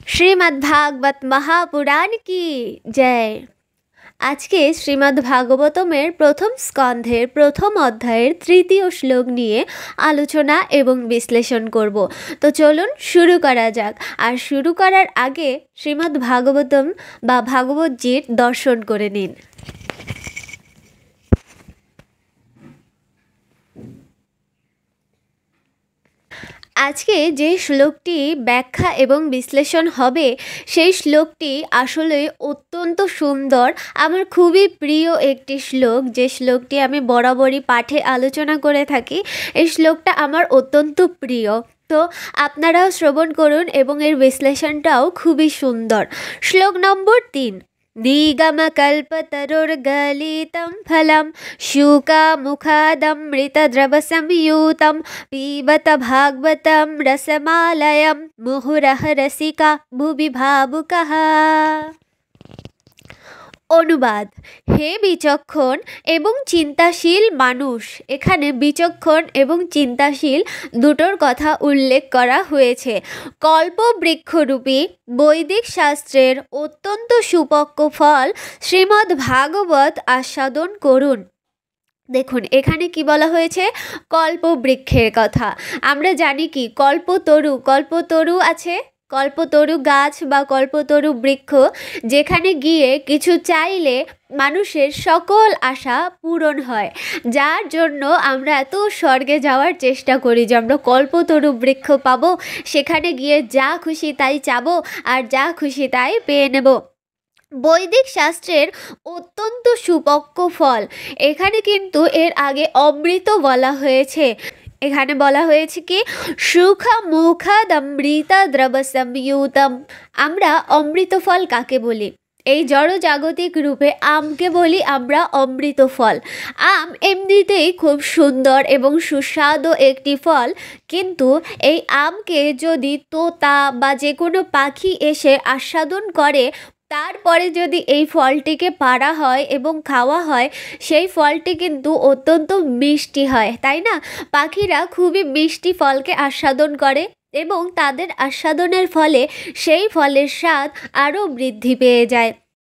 শ্রীমদ্ভাগবত মহাপুরাণ কি জয়। আজকে শ্রীমদ্ ভাগবতমের প্রথম স্কন্ধের প্রথম অধ্যায়ের তৃতীয় শ্লোক নিয়ে আলোচনা এবং বিশ্লেষণ করব। তো চলুন শুরু করা যাক। আর শুরু করার আগে শ্রীমদ্ ভাগবতম বা ভাগবতজির দর্শন করে নিন। আজকে যে শ্লোকটি ব্যাখ্যা এবং বিশ্লেষণ হবে সেই শ্লোকটি আসলে অত্যন্ত সুন্দর, আমার খুবই প্রিয় একটি শ্লোক। যে শ্লোকটি আমি বরাবরই পাঠে আলোচনা করে থাকি, এই শ্লোকটা আমার অত্যন্ত প্রিয়। তো আপনারাও শ্রবণ করুন এবং এর বিশ্লেষণটাও খুবই সুন্দর। শ্লোক নম্বর 3। নিগমকল্পতরুর্গলিतं ফলম শুকামুখাদমৃতদ্রবসংयुतं পিবত ভাগবতম রসমালয়ম মুহুরঃ রসিকা ভুবি ভাবুকঃ। অনুবাদ: হে বিচক্ষণ এবং চিন্তাশীল মানুষ। এখানে বিচক্ষণ এবং চিন্তাশীল দুটোর কথা উল্লেখ করা হয়েছে। কল্পবৃক্ষরূপী বৈদিক শাস্ত্রের অত্যন্ত সুপক্ক ফল শ্রীমদ্ ভাগবত আস্বাদন করুন। দেখুন এখানে কি বলা হয়েছে, কল্পবৃক্ষের কথা। আমরা জানি কি কল্পতরু আছে, কল্পতরু গাছ বা কল্পতরু বৃক্ষ, যেখানে গিয়ে কিছু চাইলে মানুষের সকল আশা পূরণ হয়, যার জন্য আমরা এত স্বর্গে যাওয়ার চেষ্টা করি যে আমরা কল্পতরু বৃক্ষ পাবো, সেখানে গিয়ে যা খুশি তাই চাবো আর যা খুশি তাই পেয়ে নেব। বৈদিক শাস্ত্রের অত্যন্ত সুপক্ক ফল। এখানে কিন্তু এর আগে অমৃত বলা হয়েছে। এখানে বলা হয়েছে কি, সুখমুখাদমৃতদ্রবসংयुतं। আমরা অমৃত ফল কাকে বলি? এই জড় জাগতিক রূপে আমকে বলি আমরা অমৃত ফল। আম এমনিতেই খুব সুন্দর এবং সুস্বাদু একটি ফল, কিন্তু এই আমকে যদি তোতা বা যে কোনো পাখি এসে আস্বাদন করে, তারপরে যদি এই ফলটিকে পাড়া হয় এবং খাওয়া হয়, সেই ফলটি কিন্তু অত্যন্ত মিষ্টি হয়, তাই না? পাখিরা খুবই মিষ্টি ফলকে আস্বাদন করে এবং তাদের আস্বাদনের ফলে সেই ফলের স্বাদ আরও বৃদ্ধি পেয়ে যায়।